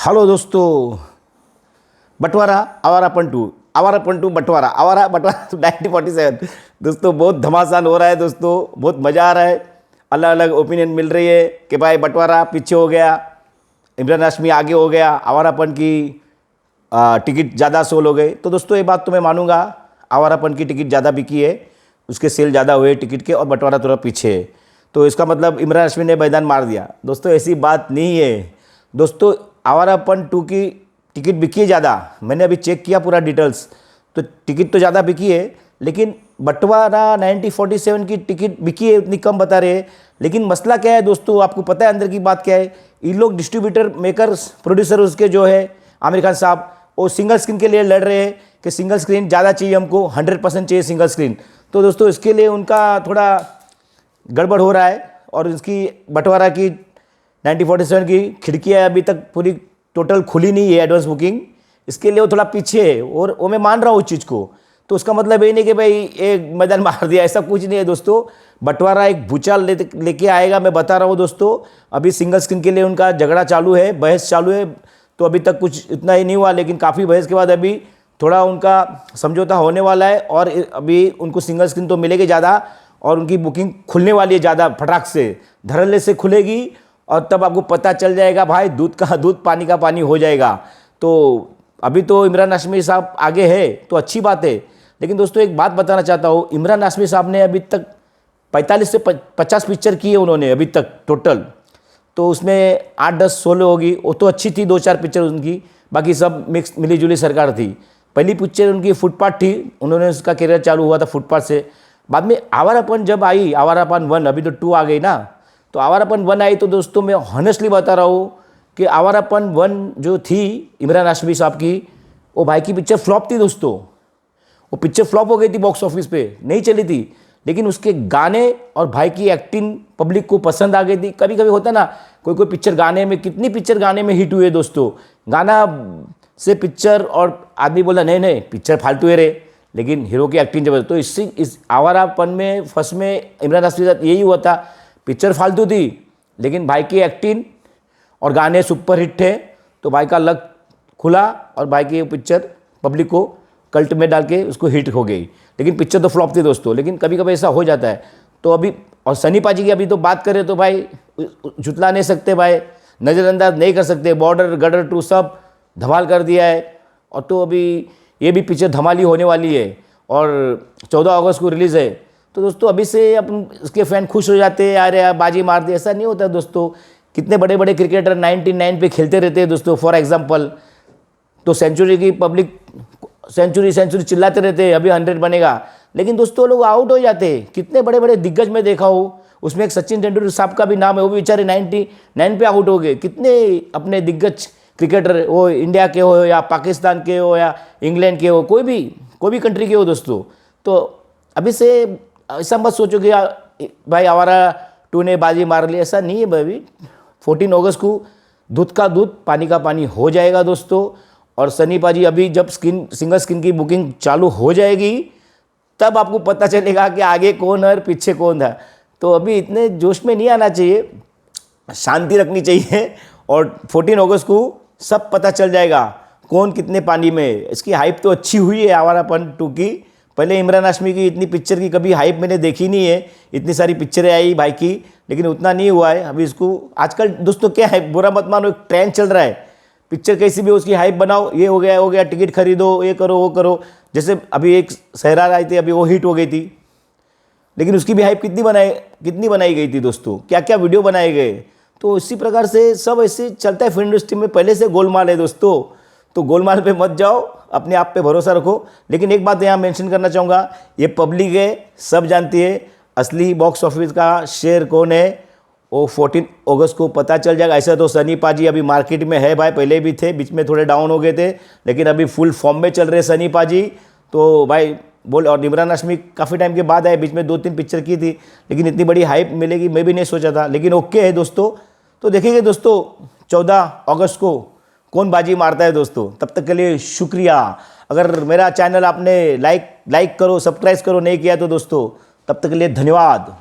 Hello दोस्तों, बंटवारा Awarapan to बंटवारा 1947। दोस्तों बहुत घमासान हो रहा है दोस्तों, बहुत मज़ा आ रहा है। अलग अलग ओपिनियन मिल रही है कि भाई बंटवारा पीछे हो गया, इमरान हाशमी आगे हो गया, आवारापन की टिकट ज़्यादा सोल हो गए। तो दोस्तों ये बात तो मैं मानूंगा, आवारापन की टिकट ज़्यादा बिकी है, उसके सेल ज़्यादा हुए टिकट के, और बंटवारा थोड़ा पीछे है। तो इसका मतलब इमरान हाशमी ने मैदान मार दिया। दोस्तों ऐसी बात नहीं है दोस्तों, आवारापन 2 की टिकट बिकी है ज़्यादा। मैंने अभी चेक किया पूरा डिटेल्स, तो टिकट तो ज़्यादा बिकी है, लेकिन बंटवारा 1947 की टिकट बिकी है उतनी कम बता रहे हैं। लेकिन मसला क्या है दोस्तों, आपको पता है अंदर की बात क्या है। ये लोग डिस्ट्रीब्यूटर, मेकर्स, प्रोड्यूसर उसके जो है आमिर खान साहब, वो सिंगल स्क्रीन के लिए लड़ रहे हैं कि सिंगल स्क्रीन ज़्यादा चाहिए हमको, 100% चाहिए सिंगल स्क्रीन। तो दोस्तों इसके लिए उनका थोड़ा गड़बड़ हो रहा है, और इसकी बंटवारा की 1947 की खिड़कियाँ अभी तक पूरी टोटल खुली नहीं है, एडवांस बुकिंग, इसके लिए वो थोड़ा पीछे है। और वो मैं मान रहा हूँ उस चीज़ को। तो उसका मतलब ये नहीं कि भाई एक मैदान मार दिया, ऐसा कुछ नहीं है दोस्तों। बंटवारा एक भूचाल लेके आएगा, मैं बता रहा हूँ दोस्तों। अभी सिंगल स्क्रीन के लिए उनका झगड़ा चालू है, बहस चालू है। तो अभी तक कुछ इतना ही नहीं हुआ, लेकिन काफ़ी बहस के बाद अभी थोड़ा उनका समझौता होने वाला है, और अभी उनको सिंगल स्क्रीन तो मिलेगी ज़्यादा, और उनकी बुकिंग खुलने वाली है ज़्यादा, फटाक से धड़ल्ले से खुलेगी। और तब आपको पता चल जाएगा भाई, दूध का दूध पानी का पानी हो जाएगा। तो अभी तो इमरान हाशमी साहब आगे है तो अच्छी बात है, लेकिन दोस्तों एक बात बताना चाहता हूँ, इमरान हाशमी साहब ने अभी तक 45 से 50 पिक्चर की है उन्होंने अभी तक टोटल। तो उसमें 8, 10, 16 होगी, वो तो अच्छी थी, 2-4 पिक्चर उनकी, बाकी सब मिक्स मिली जुली सरकार थी। पहली पिक्चर उनकी फुटपाथ थी, उन्होंने उसका करियर चालू हुआ था फुटपाथ से। बाद में आवारापन जब आई, आवारापन 1, अभी तो 2 आ गई ना। तो आवारापन 1 आई, तो दोस्तों मैं हॉनेस्टली बता रहा हूँ कि आवारापन 1 जो थी इमरान हाशमी साहब की, वो भाई की पिक्चर फ्लॉप थी दोस्तों। वो पिक्चर फ्लॉप हो गई थी, बॉक्स ऑफिस पे नहीं चली थी, लेकिन उसके गाने और भाई की एक्टिंग पब्लिक को पसंद आ गई थी। कभी कभी होता ना, कोई कोई पिक्चर गाने में, कितनी पिक्चर गाने में हिट हुए दोस्तों, गाना से पिक्चर, और आदमी बोला नहीं नहीं पिक्चर फालतू है रे, लेकिन हीरो की एक्टिंग जबरदस्त। तो इस आवारापन में फर्स्ट में इमरान हाशमी के साथ यही हुआ था, पिक्चर फालतू थी, लेकिन भाई की एक्टिंग और गाने सुपर हिट थे। तो भाई का लक खुला, और भाई की पिक्चर पब्लिक को कल्ट में डाल के उसको हिट हो गई। लेकिन पिक्चर तो फ्लॉप थी दोस्तों, लेकिन कभी कभी ऐसा हो जाता है। तो अभी, और सनी पाजी की अभी तो बात करें तो भाई झुतला नहीं सकते भाई, नज़रअंदाज नहीं कर सकते। बॉर्डर, गदर 2 सब धमाल कर दिया है, और तो अभी ये भी पिक्चर धमाली होने वाली है, और 14 अगस्त को रिलीज़ है। तो दोस्तों अभी से अपन इसके फ़ैन खुश हो जाते हैं, यार यार बाजी मार दी, ऐसा नहीं होता दोस्तों। कितने बड़े बड़े क्रिकेटर 99 पे खेलते रहते हैं दोस्तों, फॉर एग्जांपल। तो सेंचुरी की पब्लिक सेंचुरी चिल्लाते रहते हैं, अभी 100 बनेगा, लेकिन दोस्तों लोग आउट हो जाते हैं। कितने बड़े बड़े दिग्गज में देखा हो, उसमें एक सचिन तेंदुलकर साहब का भी नाम है, वो भी बेचारे 99 पे आउट हो गए। कितने अपने दिग्गज क्रिकेटर, वो इंडिया के हो या पाकिस्तान के हो या इंग्लैंड के हो, कोई भी कंट्री के हो दोस्तों। तो अभी से ऐसा मत सोचो कि भाई आवारा 2 ने बाजी मार ली, ऐसा नहीं है भाई। 14 अगस्त को दूध का दूध पानी का पानी हो जाएगा दोस्तों। और सनी पाजी अभी जब सिंगल स्क्रीन की बुकिंग चालू हो जाएगी, तब आपको पता चलेगा कि आगे कौन है और पीछे कौन था। तो अभी इतने जोश में नहीं आना चाहिए, शांति रखनी चाहिए, और 14 अगस्त को सब पता चल जाएगा कौन कितने पानी में है। इसकी हाइप तो अच्छी हुई है आवारापन 2 की। पहले इमरान हाशमी की इतनी पिक्चर की कभी हाइप मैंने देखी नहीं है, इतनी सारी पिक्चरें आई भाई की, लेकिन उतना नहीं हुआ है अभी इसको। आजकल दोस्तों क्या है, बुरा मत मानो, एक ट्रेंड चल रहा है, पिक्चर कैसी भी उसकी हाइप बनाओ, ये हो गया टिकट खरीदो, ये करो वो करो। जैसे अभी एक सहरार आई थी, अभी वो हिट हो गई थी, लेकिन उसकी भी हाइप कितनी बनाई गई थी दोस्तों, क्या क्या वीडियो बनाए गए। तो इसी प्रकार से सब ऐसे चलता है फिल्म इंडस्ट्री में, पहले से गोलमाल है दोस्तों। तो गोलमाल पे मत जाओ, अपने आप पे भरोसा रखो। लेकिन एक बात यहाँ मेंशन करना चाहूँगा, ये पब्लिक है, सब जानती है असली बॉक्स ऑफिस का शेयर कौन है, वो 14 अगस्त को पता चल जाएगा। ऐसा तो सनी पाजी अभी मार्केट में है भाई, पहले भी थे, बीच में थोड़े डाउन हो गए थे, लेकिन अभी फुल फॉर्म में चल रहे सनी पाजी। तो भाई बोल, और इमरान हाशमी काफ़ी टाइम के बाद आए, बीच में 2-3 पिक्चर की थी, लेकिन इतनी बड़ी हाइप मिलेगी मैं भी नहीं सोचा था। लेकिन ओके है दोस्तों। तो देखेंगे दोस्तों 14 अगस्त को कौन बाजी मारता है दोस्तों। तब तक के लिए शुक्रिया। अगर मेरा चैनल आपने लाइक करो, सब्सक्राइब करो नहीं किया तो दोस्तों, तब तक के लिए धन्यवाद।